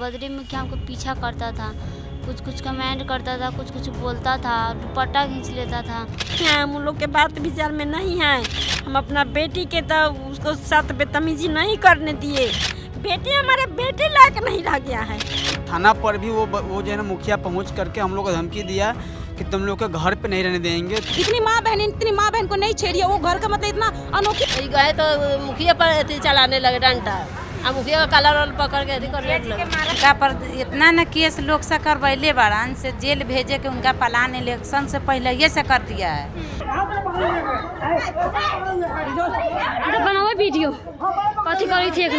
बद्री मुखिया हमको पीछा करता था, कुछ कुछ कमेंट करता था, कुछ कुछ बोलता था, दुपट्टा खींच लेता था। हम लोग के बात विचार में नहीं है। हम अपना बेटी के तो उसको साथ बदतमीजी नहीं करने दिए। बेटी हमारे बेटे लायक नहीं रह गया है। थाना पर भी वो जो है ना मुखिया पहुंच करके हम लोग को धमकी दिया कि तुम लोग के घर पे नहीं रहने देंगे। इतनी माँ बहन को नहीं छेड़िए। वो घर का मतलब इतना अनोखी गए तो मुखिया पर चलाने लगे डंडा, अब मुखिया का कलर पकड़ के उनका पर इतना न केस लोग से करवैले बड़ान से जेल भेजे के उनका पलान इलेक्शन से पहले ये से कर दिया है। बनाओ वीडियो कथी करी थी एक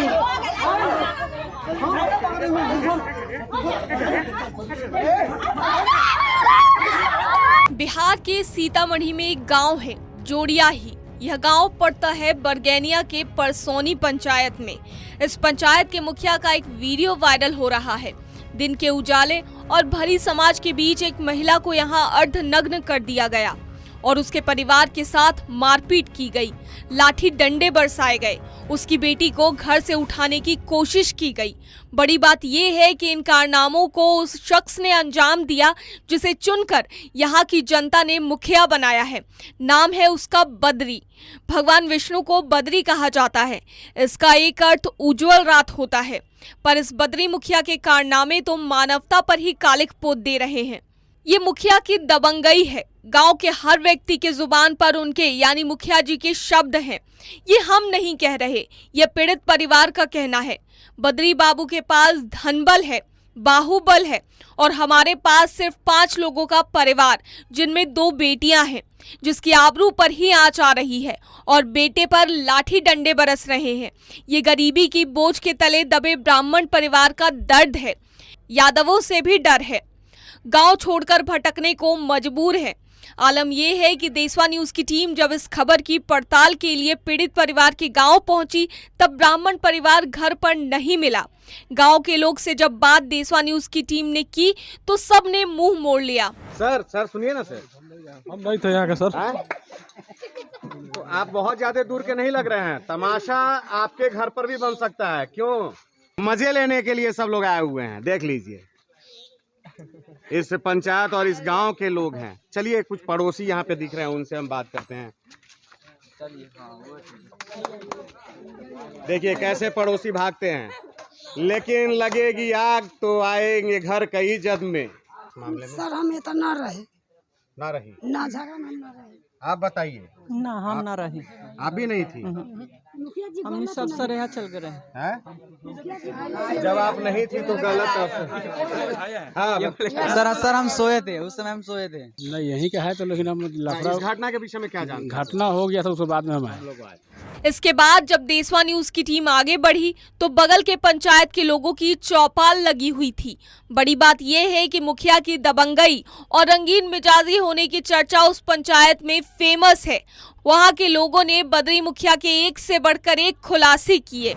बिहार के सीतामढ़ी में एक गांव है जोड़ियाही। यह गांव पड़ता है बरगैनिया के परसौनी पंचायत में। इस पंचायत के मुखिया का एक वीडियो वायरल हो रहा है। दिन के उजाले और भरी समाज के बीच एक महिला को यहां अर्धनग्न कर दिया गया और उसके परिवार के साथ मारपीट की गई, लाठी डंडे बरसाए गए, उसकी बेटी को घर से उठाने की कोशिश की गई। बड़ी बात यह है कि इन कारनामों को उस शख्स ने अंजाम दिया जिसे चुनकर यहाँ की जनता ने मुखिया बनाया है। नाम है उसका बद्री। भगवान विष्णु को बद्री कहा जाता है। इसका एक अर्थ उज्जवल रात होता है, पर इस बद्री मुखिया के कारनामे तो मानवता पर ही कालिक पोत दे रहे हैं। ये मुखिया की दबंगई है। गांव के हर व्यक्ति के जुबान पर उनके यानी मुखिया जी के शब्द हैं। ये हम नहीं कह रहे, ये पीड़ित परिवार का कहना है। बद्री बाबू के पास धनबल है, बाहुबल है और हमारे पास सिर्फ 5 लोगों का परिवार, जिनमें 2 बेटियां हैं, जिसकी आबरू पर ही आंच आ रही है और बेटे पर लाठी डंडे बरस रहे हैं। ये गरीबी की बोझ के तले दबे ब्राह्मण परिवार का दर्द है। यादवों से भी डर है, गांव छोड़कर भटकने को मजबूर है। आलम यह है कि देशवा न्यूज की टीम जब इस खबर की पड़ताल के लिए पीड़ित परिवार के गांव पहुंची, तब ब्राह्मण परिवार घर पर नहीं मिला। गांव के लोग से जब बात देशवा न्यूज की टीम ने की तो सब ने मुंह मोड़ लिया। सर सुनिए ना सर, हम नहीं थे यहाँ के सर। तो आप बहुत ज्यादा दूर के नहीं लग रहे हैं। तमाशा आपके घर पर भी बन सकता है। क्यों? मजे लेने के लिए सब लोग आए हुए हैं। देख लीजिए, इस पंचायत और इस गांव के लोग हैं। चलिए, कुछ पड़ोसी यहाँ पे दिख रहे हैं, उनसे हम बात करते हैं। देखिए कैसे पड़ोसी भागते हैं, लेकिन लगेगी आग तो आएंगे घर कई जद में। मामले में सर हम ये तो ना रहे ना झगड़ा ना रहे। आप बताइए। ना हम ना रही, आप भी नहीं थी? हम सब सर यहाँ चल गए हैं? जब आप नहीं थी तो गलत। हाँ सर हम सोए थे, उस समय हम सोए थे। नहीं यहीं का है तो, लेकिन हम लफड़ा इस घटना के विषय में क्या जानते हैं? घटना हो गया था, उसके बाद में हम आए। इसके बाद जब देशवा न्यूज की टीम आगे बढ़ी तो बगल के पंचायत के लोगों की चौपाल लगी हुई थी। बड़ी बात यह है कि मुखिया की दबंगई और रंगीन मिजाजी होने की चर्चा उस पंचायत में फेमस है। वहां के लोगों ने बद्री मुखिया के एक से बढ़कर एक खुलासे किए।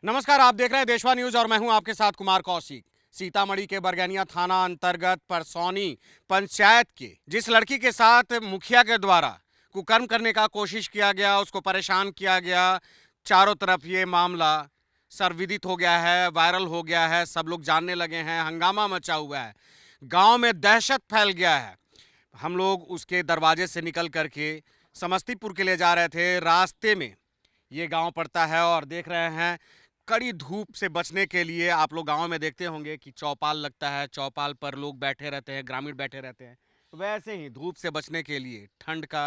नमस्कार, आप देख रहे हैं देशवा न्यूज और मैं हूं आपके साथ कुमार कौशिक। सीतामढ़ी के बरगैनिया थाना अंतर्गत परसौनी पंचायत के जिस लड़की के साथ मुखिया के द्वारा कुकर्म करने का कोशिश किया गया, उसको परेशान किया गया, चारों तरफ ये मामला सर्वविदित हो गया है, वायरल हो गया है, सब लोग जानने लगे हैं, हंगामा मचा हुआ है, गांव में दहशत फैल गया है। हम लोग उसके दरवाजे से निकल करके समस्तीपुर के लिए जा रहे थे। रास्ते में ये गांव पड़ता है और देख रहे हैं कड़ी धूप से बचने के लिए आप लोग गांव में देखते होंगे कि चौपाल लगता है, चौपाल पर लोग बैठे रहते हैं, ग्रामीण बैठे रहते हैं। वैसे ही धूप से बचने के लिए ठंड का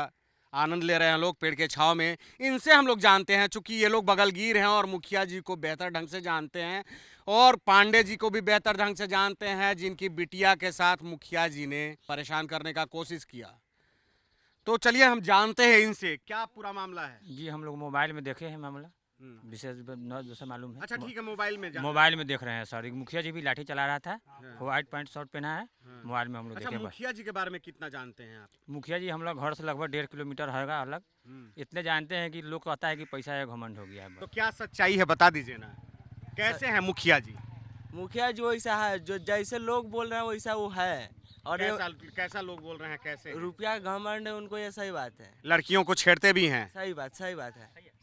आनंद ले रहे हैं लोग पेड़ के छांव में। इनसे हम लोग जानते हैं, चूंकि ये लोग बगलगीर हैं और मुखिया जी को बेहतर ढंग से जानते हैं और पांडे जी को भी बेहतर ढंग से जानते हैं, जिनकी बिटिया के साथ मुखिया जी ने परेशान करने का कोशिश किया। तो चलिए हम जानते हैं इनसे क्या पूरा मामला है। जी हम लोग मोबाइल में देखे हैं मामला, विशेष जैसे मालूम है। अच्छा ठीक है, मोबाइल में देख रहे हैं सर। मुखिया जी भी लाठी चला रहा था, व्हाइट पैंट शर्ट पहना है, मोबाइल में हम लोग देखे। मुखिया जी के बारे में कितना जानते हैं आप? मुखिया जी हम लोग घर से लगभग 1.5 किलोमीटर है अलग। इतने जानते हैं कि लोग कहता है कि पैसा एक घमंड हो गया है। तो क्या सच्चाई है बता दीजिए ना, कैसे हैं मुखिया जी? मुखिया जी वैसा है, जो जैसे लोग बोल रहे हैं वैसा वो है। और कैसा लोग बोल रहे हैं? कैसे? रुपया घमंड है उनको, ये सही बात है। लड़कियों को छेड़ते भी हैं? सही बात है।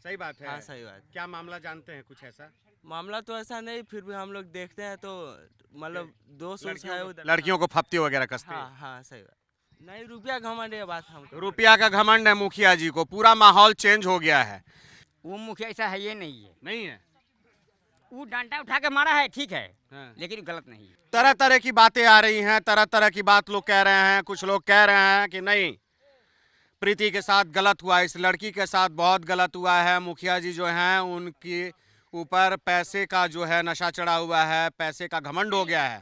सही बात है। हाँ सही बात। क्या मामला जानते हैं कुछ ऐसा? मामला तो ऐसा नहीं, फिर भी हम लोग देखते हैं तो मतलब दोस्त है उधर। लड़कियों को फप्ती वगैरह कसते हैं। हाँ हाँ सही बात। नहीं रुपया घमंड है बात हमको। रुपया का घमंड है मुखिया जी को, पूरा माहौल चेंज हो गया है। वो मुखिया ऐसा है, ये नहीं है। नहीं है, वो डंडा उठा के मारा है, ठीक है, हाँ। लेकिन गलत नहीं है। तरह तरह की बातें आ रही हैं, तरह तरह की बात लोग कह रहे हैं। कुछ लोग कह रहे हैं कि नहीं, प्रीति के साथ गलत हुआ, इस लड़की के साथ बहुत गलत हुआ है। मुखिया जी जो हैं उनके ऊपर पैसे का जो है नशा चढ़ा हुआ है, पैसे का घमंड हो गया है।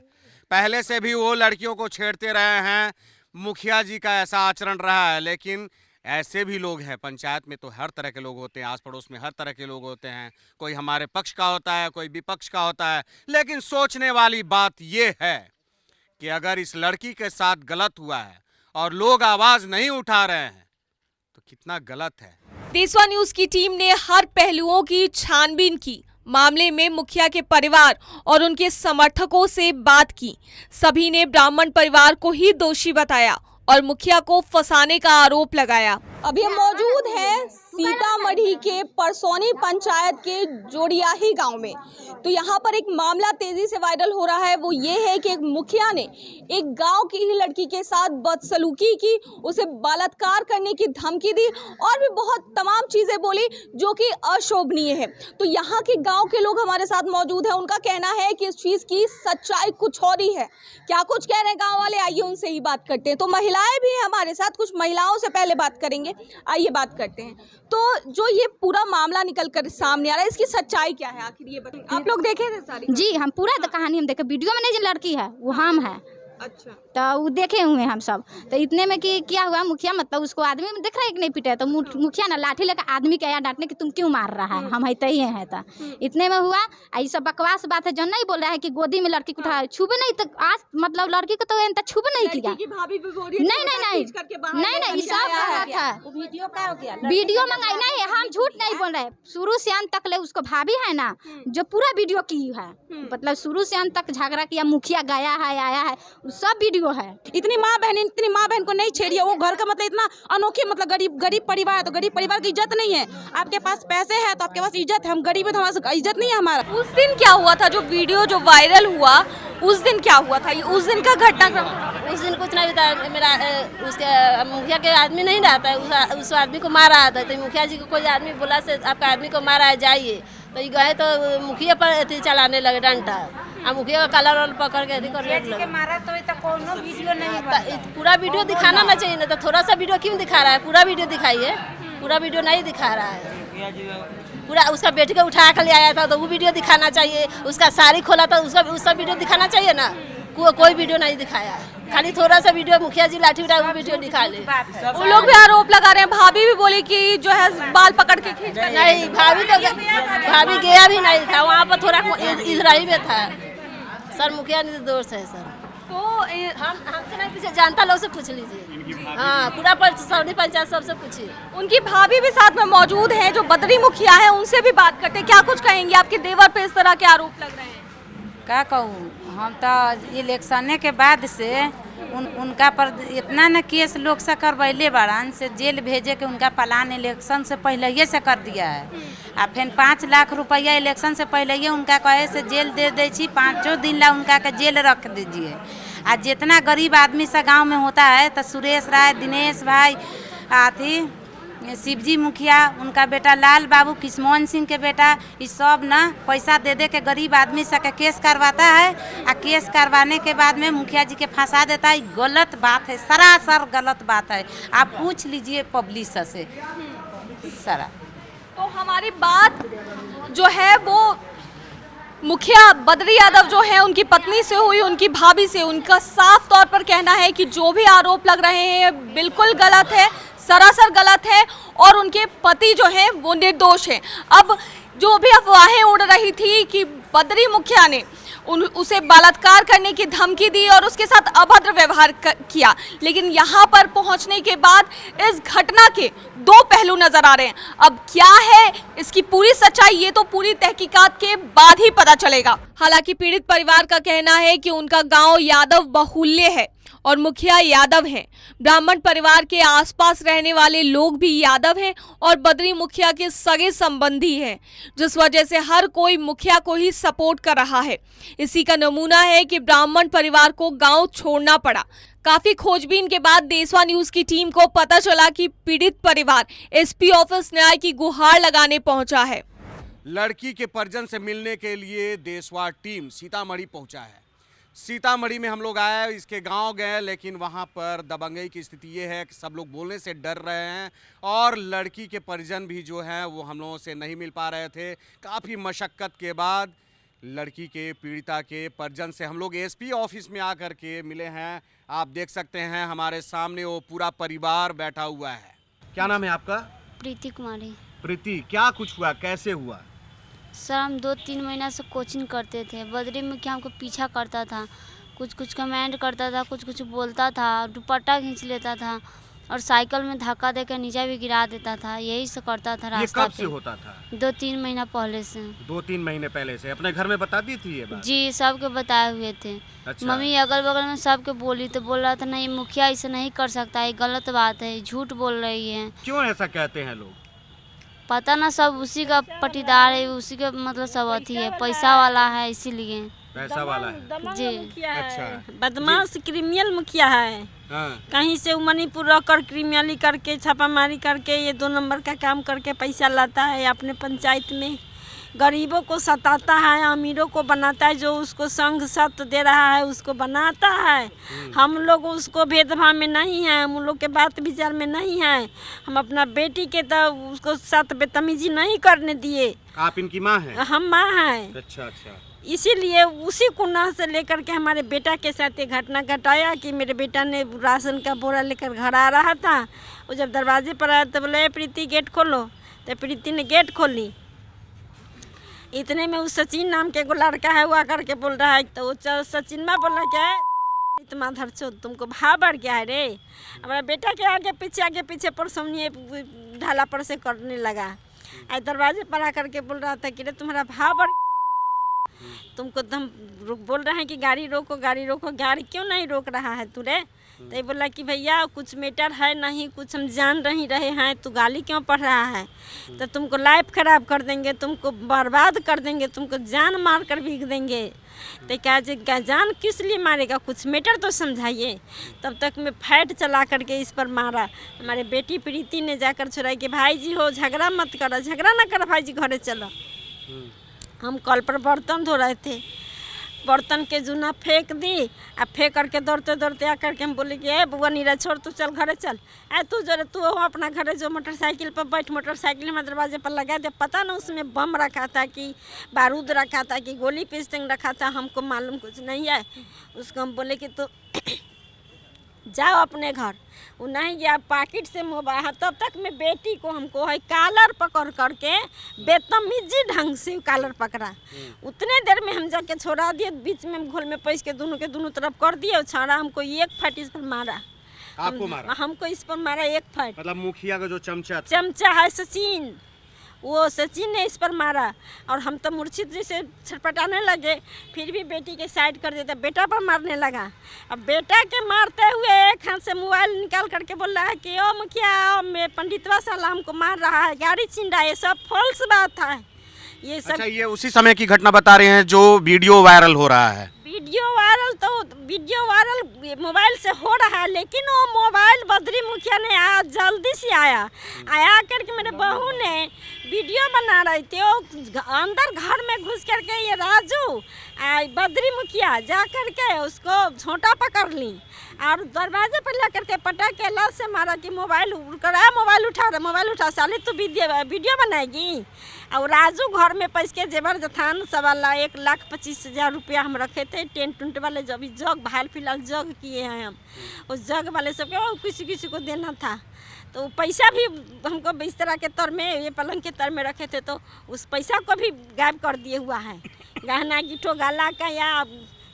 पहले से भी वो लड़कियों को छेड़ते रहे हैं, मुखिया जी का ऐसा आचरण रहा है। लेकिन ऐसे भी लोग हैं, पंचायत में तो हर तरह के लोग होते हैं, आस पड़ोस में हर तरह के लोग होते हैं। कोई हमारे पक्ष का होता है, कोई विपक्ष का होता है। लेकिन सोचने वाली बात ये है कि अगर इस लड़की के साथ गलत हुआ है और लोग आवाज नहीं उठा रहे हैं तो कितना गलत है। देशवा न्यूज की टीम ने हर पहलुओं की छानबीन की, मामले में मुखिया के परिवार और उनके समर्थकों से बात की। सभी ने ब्राह्मण परिवार को ही दोषी बताया और मुखिया को फंसाने का आरोप लगाया। अभी हम मौजूद हैं सीतामढ़ी के परसौनी पंचायत के जोड़ियाही गांव में। तो यहाँ पर एक मामला तेजी से वायरल हो रहा है, वो ये है कि एक मुखिया ने एक गांव की ही लड़की के साथ बदसलूकी की, उसे बलात्कार करने की धमकी दी और भी बहुत तमाम चीजें बोली जो कि अशोभनीय है। तो यहाँ के गांव के लोग हमारे साथ मौजूद हैं, उनका कहना है कि इस चीज की सच्चाई कुछ और ही है। क्या कुछ कह रहे हैं गाँव वाले, आइए उनसे ही बात करते हैं। तो महिलाएं भी हैं हमारे साथ, कुछ महिलाओं से पहले बात करेंगे, आइए बात करते हैं। तो जो ये पूरा मामला निकल कर सामने आ रहा है, इसकी सच्चाई क्या है आखिर, ये बताइए। आप लोग देखे थे सारी? जी, हम पूरा कहानी हम देखे। वीडियो में नहीं जो लड़की है वो हम है। अच्छा। तो वो देखे हुए हम सब। तो इतने में कि क्या हुआ, मुखिया मतलब उसको आदमी में देख रहा है कि नहीं पीटे, तो मुखिया ना लाठी लेकर आदमी के आया डांटने कि तुम क्यों मार रहा है, हम ही है। तो इतने में हुआ, ये सब बकवास बात है। जो नहीं बोल रहा है कि गोदी में लड़की को उठा छुबे नहीं, तो आज मतलब लड़की को तो छुबे नहीं किया। नहीं सब था। वीडियो का हो गया, वीडियो मंगाई नहीं, हम झूठ नहीं बोल रहे। शुरू से अंत तक ले उसको भाभी है ना जो पूरा वीडियो की है, मतलब शुरू से अंत तक झगड़ा किया, मुखिया गया है आया है, सब वीडियो है। इतनी माँ बहन को नहीं छेड़िए। वो घर का मतलब इतना अनोखी, मतलब गरीब परिवार है, तो गरीब परिवार की इज्जत नहीं है। आपके पास पैसे है तो आपके पास इज्जत है, हम गरीब है तो हमारे इज्जत नहीं है हमारा। उस दिन क्या हुआ था, जो वीडियो जो वायरल हुआ, उस दिन क्या हुआ था, उस दिन का घटनाक्रम? उस दिन कुछ नहीं बताया। मेरा उसके मुखिया के आदमी नहीं रहता है, उस आदमी को मारा आता है। तो मुखिया जी को कोई आदमी बोला से आपका आदमी को मारा है, जाइए। तो ये गए तो मुखिया पर चलाने लगे डंडा, और मुखिया का कलर और पकड़ के मारा तो कोनो वीडियो नहीं। पूरा वीडियो दिखाना ना चाहिए ना, तो थोड़ा सा वीडियो क्यों दिखा रहा है? पूरा वीडियो दिखाइए। पूरा वीडियो नहीं दिखा रहा है। पूरा उसका बेटी को उठा कर ले आया था तो वो वीडियो दिखाना चाहिए। उसका साड़ी खोला था उसका वीडियो दिखाना चाहिए ना। कोई वीडियो नहीं दिखाया, खाली थोड़ा सा वीडियो मुखिया जी लाठी उठा वो वीडियो दिखा ले। वो लोग भी आरोप लगा रहे हैं, भाभी भी बोली कि जो है बाल पकड़ के खींच कर। नहीं, भाभी गया भी नहीं था वहाँ पर, थोड़ा इजराइल में था। सर मुखिया निर्दोष है सर। तो हमसे नहीं पूछे, जानता लोग से पूछ लीजिए। हाँ, पूरा परसौनी पंचायत सबसे पूछिए। उनकी भाभी भी साथ में मौजूद है जो बदरी मुखिया है, उनसे भी बात करते हैं। क्या कुछ कहेंगे, आपके देवर पे इस तरह के आरोप लग रहे हैं? क्या कहूँ, हम तो इलेक्शन के बाद से उनका पर इतना न केस लोग से करवैले बड़ान से जेल भेजे के उनका प्लान इलेक्शन से पहले ये से कर दिया है। आ फिर 5 लाख रुपया इलेक्शन से पहले ये उनका कहे से जेल दे दी, 5 दिन ला उनका के जेल रख दीजिए। आ जितना गरीब आदमी सा गांव में होता है, तो सुरेश राय, दिनेश भाई, आथी शिवजी मुखिया, उनका बेटा लाल बाबू, किस्मोहन सिंह के बेटा, ये सब ना पैसा दे दे के गरीब आदमी से के केस करवाता है। आ केस करवाने के बाद में मुखिया जी के फंसा देता है। गलत बात है, सरासर गलत बात है। आप पूछ लीजिए पब्लिक से सारा। तो हमारी बात जो है वो मुखिया बद्री यादव जो है उनकी पत्नी से हुई, उनकी भाभी से। उनका साफ तौर पर कहना है कि जो भी आरोप लग रहे हैं बिल्कुल गलत है, सरासर गलत है, और उनके पति जो हैं वो निर्दोष हैं। अब जो भी अफवाहें उड़ रही थी कि बद्री मुखिया ने उसे बलात्कार करने की धमकी दी और उसके साथ अभद्र व्यवहार किया, लेकिन यहाँ पर पहुँचने के बाद इस घटना के 2 पहलू नजर आ रहे हैं। अब क्या है इसकी पूरी सच्चाई, ये तो पूरी तहकीकात के बाद ही पता चलेगा। हालांकि पीड़ित परिवार का कहना है कि उनका गांव यादव बहुल्य है और मुखिया यादव हैं। ब्राह्मण परिवार के आसपास रहने वाले लोग भी यादव हैं और बद्री मुखिया के सगे संबंधी हैं, जिस वजह से हर कोई मुखिया को ही सपोर्ट कर रहा है। इसी का नमूना है कि ब्राह्मण परिवार को गांव छोड़ना पड़ा। काफी खोजबीन के बाद देशवा न्यूज की टीम को पता चला कि पीड़ित परिवार एसपी ऑफिस न्याय की गुहार लगाने पहुंचा है। लड़की के परिजन से मिलने के लिए देशवा टीम सीतामढ़ी पहुंचा है। सीतामढ़ी में हम लोग आए, इसके गांव गए, लेकिन वहां पर दबंगई की स्थिति ये है कि सब लोग बोलने से डर रहे हैं और लड़की के परिजन भी जो हैं वो हम लोगों से नहीं मिल पा रहे थे। काफ़ी मशक्क़त के बाद लड़की के पीड़िता के परिजन से हम लोग एसपी ऑफिस में आकर के मिले हैं। आप देख सकते हैं हमारे सामने वो पूरा परिवार बैठा हुआ है। क्या नाम है आपका? प्रीति कुमारी। प्रीति, क्या कुछ हुआ, कैसे हुआ? सर हम 2-3 महीना से कोचिंग करते थे। बद्री मुखिया हमको पीछा करता था, कुछ कमेंट करता था, कुछ बोलता था, दुपट्टा खींच लेता था और साइकिल में धक्का देकर नीचे भी गिरा देता था। यही सब करता था रास्ता पे। ये कब से होता था? 2-3 महीना पहले से। 2-3 महीने पहले से अपने घर में बता दी थी ये बात? जी, सबके बताए हुए थे। अच्छा। मम्मी अगल बगल में सबके बोली तो बोल रहा था नहीं मुखिया इसे नहीं कर सकता, ये गलत बात है, झूठ बोल रही है। क्यों ऐसा कहते हैं लोग? पता ना, सब उसी का पटीदार है, उसी का मतलब सब अथी है, पैसा वाला है इसीलिए। पैसा वाला है जी। अच्छा। बदमाश क्रिमिनल मुखिया है। हाँ। कहीं से मणिपुर रखकर क्रिमिनली करके छापामारी करके ये 2 नंबर का काम करके पैसा लाता है अपने पंचायत में। गरीबों को सताता है, अमीरों को बनाता है, जो उसको संग सत दे रहा है उसको बनाता है। हम लोग उसको भेदभाव में नहीं हैं, हम लोग के बात विचार में नहीं हैं। हम अपना बेटी के तो उसको साथ बदतमीजी नहीं करने दिए। आप इनकी माँ हैं? हम माँ हैं। अच्छा अच्छा। इसीलिए उसी गुनाह से लेकर के हमारे बेटा के साथ ये घटना घटाया कि मेरे बेटा ने राशन का बोरा लेकर घर आ रहा था। वो जब दरवाजे पर आया तो बोले प्रीति गेट खोलो, तो प्रीति ने गेट खोली। इतने में उस सचिन नाम के एगो लड़का है वो आकर के बोल रहा है, तो वो सचिन माँ बोला क्या है इतना धरछो तुमको भाव बढ़ गया है रे। हमारा बेटा के आगे पीछे पर सामने ढाला पर से करने लगा। आज दरवाजे पर आकर के बोल रहा था कि रे तुम्हारा भाव बढ़, तुमको हम बोल रहे हैं कि गाड़ी रोको, गाड़ी क्यों नहीं रोक रहा है तू रे? तो ये बोला कि भैया कुछ मैटर है नहीं, कुछ हम जान नहीं रहे हैं, तू गाली क्यों पढ़ रहा है? तो तुमको लाइफ खराब कर देंगे, तुमको बर्बाद कर देंगे, तुमको जान मार कर भीग देंगे। तो क्या जान किस लिए मारेगा, कुछ मैटर तो समझाइए। तब तक मैं फैट चला करके इस पर मारा। हमारे बेटी प्रीति ने जाकर छुड़ाई कि भाई जी हो झगड़ा मत करो, झगड़ा ना करो भाई जी, घरे चलो। हम कल पर बर्तन धो रहे थे, बर्तन के जूना फेंक दी, अब फेंक करके दौड़ते आकर के हम बोले कि ए बुआ नीरा छोड़, तू चल घरे चल। तू अपना घरे जो मोटरसाइकिल पर बैठ, मोटरसाइकिल में दरवाजे पर लगा दे। पता ना उसमें बम रखा था कि बारूद रखा था कि गोली पिस्टल रखा था, हमको मालूम कुछ नहीं है। उसको हम बोले कि तू जाओ अपने घर। वो नहीं गया, पॉकेट से मोबाइल, तब तक मैं बेटी को हमको है कॉलर पकड़ करके बेतमीजी ढंग से कॉलर पकड़ा। उतने देर में हम जाके छोड़ा दिए, बीच में घोल में पैस के दोनों तरफ कर दिए और छाड़ा। हमको एक फट इस पर मारा। आपको मारा? हमको इस पर मारा एक फट। मतलब मुखिया का जो चमचा है सचिन, वो सचिन ने इस पर मारा और हम तो मूर्छित जैसे छटपटाने लगे। फिर भी बेटी के साइड कर देता, बेटा पर मारने लगा। अब बेटा के मारते हुए एक हाथ से मोबाइल निकाल करके बोल रहा है कि ओ मुखिया मैं पंडितवा साला हमको मार रहा है, गाड़ी छीन रहा है। ये सब फॉल्स बात है ये सब। अच्छा, ये उसी समय की घटना बता रहे हैं जो वीडियो वायरल हो रहा है? वीडियो वायरल मोबाइल से हो रहा है, लेकिन वो मोबाइल बद्री मुखिया ने आज जल्दी से आया करके मेरे बहू ने वीडियो बना रही थी। वो अंदर घर में घुस करके ये राजू बद्री मुखिया जा करके उसको छोटा पकड़ ली और दरवाजे पर ला करके पटक के लाश से मारा कि मोबाइल उठा साली तू वीडियो बनाएगी। और राजू घर में पैस के जेवर जथान 1,25,000 रुपया हम रखे थे। टेंट उंट वाले जो अभी जग हाल फिलहाल जग किए हैं हम, उस जग वाले सबके किसी को देना था। तो पैसा भी हमको बिस्तर के तर में, ये पलंग के तर में रखे थे, तो उस पैसा को भी गायब कर दिए हुआ है। गहना गिट्ठो गाला का या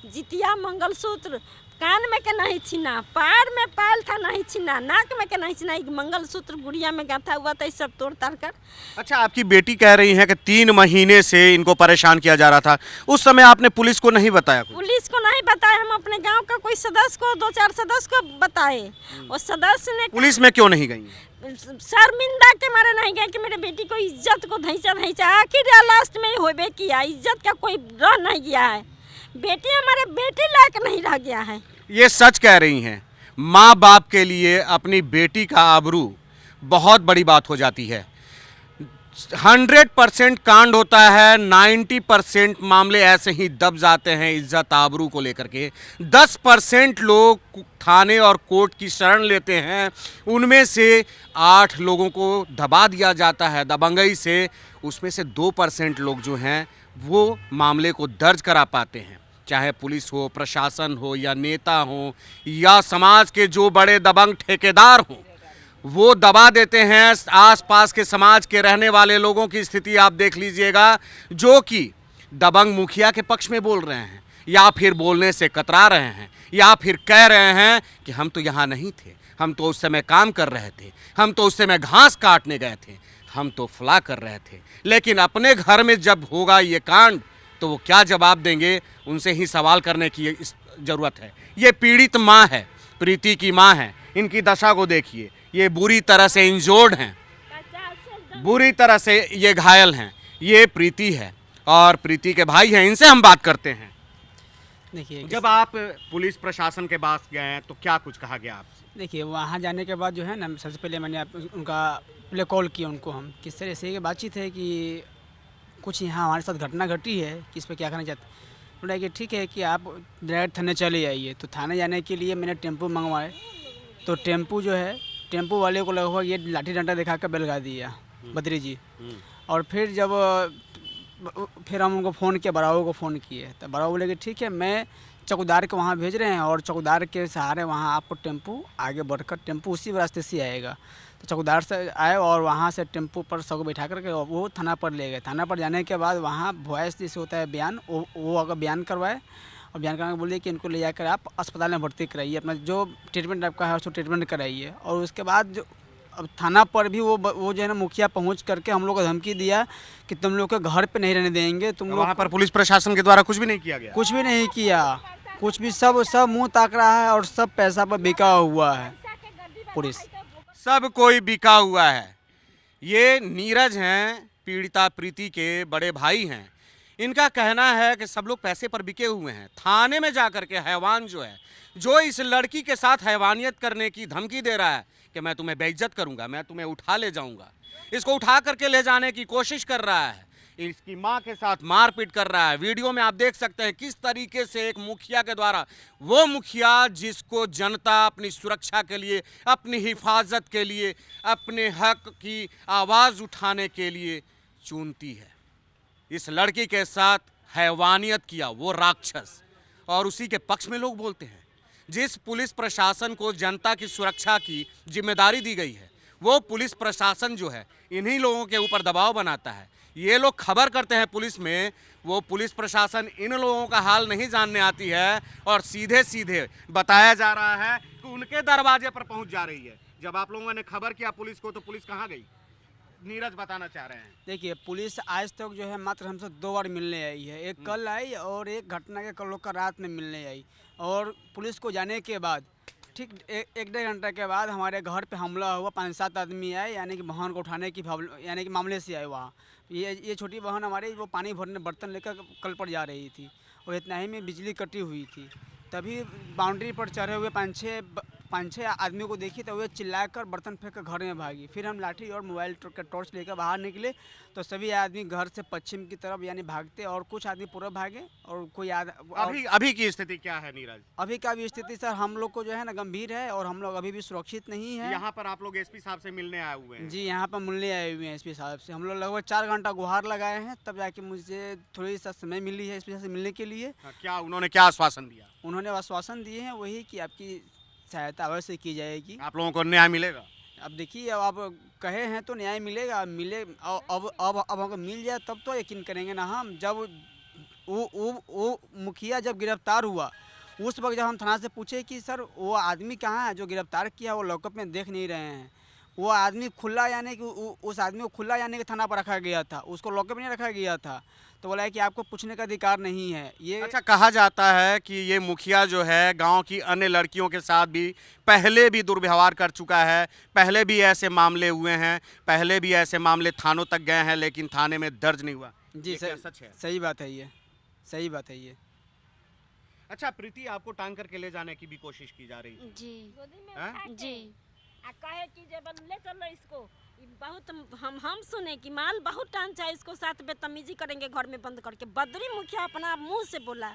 जितिया मंगलसूत्र कान में के नहीं छीना, पैर में पायल था नहीं छीना, नाक में के नहीं छीना, एक मंगलसूत्र गुड़िया में गाथा हुआ था, सब तोड़ ताड़ कर। अच्छा, आपकी बेटी कह रही है कि 3 महीने से इनको परेशान किया जा रहा था, उस समय आपने पुलिस को नहीं बताया? पुलिस को नहीं बताया, हम अपने गांव का कोई सदस्य को 2-4 सदस्य को बताए, और सदस्य ने पुलिस में क्यों नहीं गई? शर्मिंदा के मारे नहीं गए कि मेरे बेटी को इज्जत को धैचा, आखिर लास्ट में होबे किया, इज्जत का कोई रह नहीं गया है, बेटी हमारे बेटी लायक नहीं रह गया है। ये सच कह रही हैं। माँ बाप के लिए अपनी बेटी का आबरू बहुत बड़ी बात हो जाती है। 100% कांड होता है, 90% मामले ऐसे ही दब जाते हैं इज्जत आबरू को लेकर के। 10% लोग थाने और कोर्ट की शरण लेते हैं, उनमें से 8 लोगों को दबा दिया जाता है दबंगई से। उसमें से 2% लोग जो हैं वो मामले को दर्ज करा पाते हैं, चाहे पुलिस हो, प्रशासन हो, या नेता हो, या समाज के जो बड़े दबंग ठेकेदार हों, वो दबा देते हैं। आसपास के समाज के रहने वाले लोगों की स्थिति आप देख लीजिएगा, जो कि दबंग मुखिया के पक्ष में बोल रहे हैं, या फिर बोलने से कतरा रहे हैं, या फिर कह रहे हैं कि हम तो यहाँ नहीं थे, हम तो उस समय काम कर रहे थे, हम तो उस समय घास काटने गए थे, हम तो फला कर रहे थे। लेकिन अपने घर में जब होगा ये कांड तो वो क्या जवाब देंगे, उनसे ही सवाल करने की ज़रूरत है। ये पीड़ित माँ है, प्रीति की माँ है, इनकी दशा को देखिए, ये बुरी तरह से इंजोर्ड हैं, बुरी तरह से ये घायल हैं। ये प्रीति है और प्रीति के भाई हैं, इनसे हम बात करते हैं। देखिए, जब आप पुलिस प्रशासन के पास गए तो क्या कुछ कहा गया आपसे? देखिए, वहाँ जाने के बाद जो है ना, सबसे पहले मैंने उनका पहले कॉल किया उनको, हम किस तरह से ये बातचीत है कि कुछ यहाँ हमारे साथ घटना घटी है कि इस पर क्या करना चाहते। बोला कि ठीक है कि आप डायरेक्ट थाने चले आइए। तो थाने जाने के लिए मैंने टेम्पो मंगवाए, तो टेम्पो जो है, टेम्पो वाले को लगभग ये लाठी डंडा दिखा कर बेलगा दिया बद्री जी। और फिर हम उनको फ़ोन किया, बराऊ को फ़ोन किए, तो बराऊ बोले कि ठीक है, मैं चौकीदार को वहाँ भेज रहे हैं और चौकीदार के सहारे वहाँ आपको टेम्पो आगे बढ़कर टेम्पो उसी रास्ते से आएगा। तो चौकीदार से आए और वहाँ से टेम्पो पर सबको बैठा करके वो थाना पर ले गए। थाना पर जाने के बाद वहाँ वॉइस जैसे होता है बयान, वो अगर बयान करवाए और बयान करने के बोलिए कि इनको ले जाकर आप अस्पताल में भर्ती कराइए, अपना जो ट्रीटमेंट आपका है उसको ट्रीटमेंट कराइए। और उसके बाद जो अब थाना पर भी वो जो है ना, मुखिया पहुंच करके हम लोग को धमकी दिया कि तुम लोग के घर पे नहीं रहने देंगे। तुम लोग वहाँ पर पुलिस प्रशासन के द्वारा कुछ भी नहीं किया गया? कुछ भी नहीं किया, कुछ भी, सब मुंह ताक रहा है और सब पैसा पर बिका हुआ है। पुलिस सब कोई बिका हुआ है। ये नीरज हैं, पीड़िता प्रीति के बड़े भाई हैं। इनका कहना है कि सब लोग पैसे पर बिके हुए हैं। थाने में जाकर के हैवान जो है, जो इस लड़की के साथ हैवानियत करने की धमकी दे रहा है कि मैं तुम्हें बेइज्जत करूंगा, मैं तुम्हें उठा ले जाऊंगा, इसको उठा करके ले जाने की कोशिश कर रहा है, इसकी मां के साथ मारपीट कर रहा है। वीडियो में आप देख सकते हैं किस तरीके से एक मुखिया के द्वारा, वो मुखिया जिसको जनता अपनी सुरक्षा के लिए, अपनी हिफाजत के लिए, अपने हक की आवाज़ उठाने के लिए चुनती है, इस लड़की के साथ हैवानियत किया वो राक्षस। और उसी के पक्ष में लोग बोलते हैं। जिस पुलिस प्रशासन को जनता की सुरक्षा की जिम्मेदारी दी गई है, वो पुलिस प्रशासन जो है इन्हीं लोगों के ऊपर दबाव बनाता है। ये लोग खबर करते हैं पुलिस में, वो पुलिस प्रशासन इन लोगों का हाल नहीं जानने आती है और सीधे सीधे बताया जा रहा है कि उनके दरवाजे पर पहुंच जा रही है। जब आप लोगों ने खबर किया पुलिस को, तो पुलिस कहाँ गई? नीरज बताना चाह रहे हैं। देखिए, पुलिस आज तक जो है मात्र हमसे 2 बार मिलने आई है, एक कल आई और एक घटना के कल का रात में मिलने आई। और पुलिस को जाने के बाद ठीक 1-1.5 घंटा के बाद हमारे घर पे हमला हुआ, 5-7 आदमी आए, यानी कि बहन को उठाने की यानी कि मामले से आए। वहाँ ये छोटी बहन हमारी, वो पानी भरने बर्तन लेकर कल पर जा रही थी और इतना ही में बिजली कटी हुई थी। तभी बाउंड्री पर चढ़े हुए 5-6 आदमी को देखी तो वे चिल्लाकर बर्तन फेंक कर घर में भागी। फिर हम लाठी और मोबाइल का टॉर्च लेकर बाहर निकले तो सभी आदमी घर से पश्चिम की तरफ यानी भागते और कुछ आदमी पूर्व भागे और कोई अभी की स्थिति क्या है नीरज? अभी का भी स्थिति सर हम लोग को जो है ना गंभीर है और हम लोग अभी भी सुरक्षित नहीं है। यहाँ पर आप लोग एसपी साहब से मिलने आए हुए हैं? जी, यहाँ पर मिलने आए हुए हैं एसपी साहब से। हम लोग लगभग 4 घंटा गुहार लगाए हैं, तब जाके मुझे थोड़ी सा समय मिली है एसपी साहब से मिलने के लिए। क्या उन्होंने क्या आश्वासन दिया? उन्होंने आश्वासन दिए हैं वही कि आपकी सहायता अवश्य की जाएगी। आप लोगों को न्याय मिलेगा? अब देखिए, अब आप कहे हैं तो न्याय मिलेगा, अब अगर मिल जाए तब तो यकीन करेंगे ना हम। जब वो मुखिया जब गिरफ्तार हुआ उस वक्त जब हम थाना से पूछे कि सर वो आदमी कहाँ है जो गिरफ्तार किया, वो लॉकअप में देख नहीं रहे हैं, वो आदमी खुला यानी कि उस आदमी को खुला यानी कि थाना पर रखा गया था, उसको लॉकअप में नहीं रखा गया था। तो बोला है कि आपको पूछने का अधिकार नहीं है। ये अच्छा, कहा जाता है कि ये मुखिया जो है गांव की अन्य लड़कियों के साथ भी पहले भी दुर्व्यवहार कर चुका है, पहले भी ऐसे मामले हुए हैं, पहले भी ऐसे मामले थानों तक गए हैं लेकिन थाने में दर्ज नहीं हुआ। जी ये क्या सच है? सही बात है ये, सही बात है ये। अच्छा प्रीति, आपको टांग करके ले जाने की भी कोशिश की जा रही है? जी हैं? जी। कहे कि जब ले चलो इसको, बहुत हम सुने कि माल बहुत टांचा है, इसको साथ बदतमीजी करेंगे घर में बंद करके। बद्री मुखिया अपना मुंह से बोला,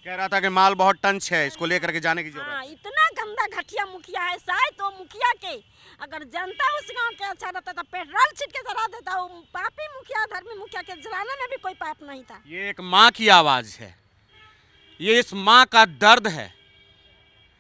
कह रहा था कि माल बहुत टंच है, इसको लेकर के जाने की जरूरत है। इतना गंदा घटिया मुखिया है। शायद तो मुखिया के अगर जनता उस गांव के अच्छा रहता तो पेट्रोल छीट के जला देता। वो पापी मुखिया, धर्मी मुखिया के जलाने में भी कोई पाप नहीं था। ये एक माँ की आवाज है, ये इस माँ का दर्द है।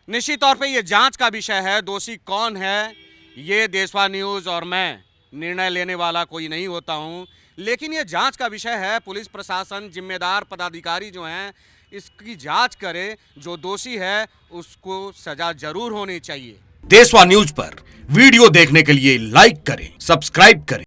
निश्चित तौर पे ये जांच का विषय है। दोषी कौन है ये देशवा न्यूज़ और मैं निर्णय लेने वाला कोई नहीं होता हूँ, लेकिन ये जांच का विषय है। पुलिस प्रशासन, जिम्मेदार पदाधिकारी जो हैं इसकी जांच करे। जो दोषी है उसको सजा जरूर होनी चाहिए। देशवा न्यूज़ पर वीडियो देखने के लिए लाइक करें, सब्सक्राइब करें।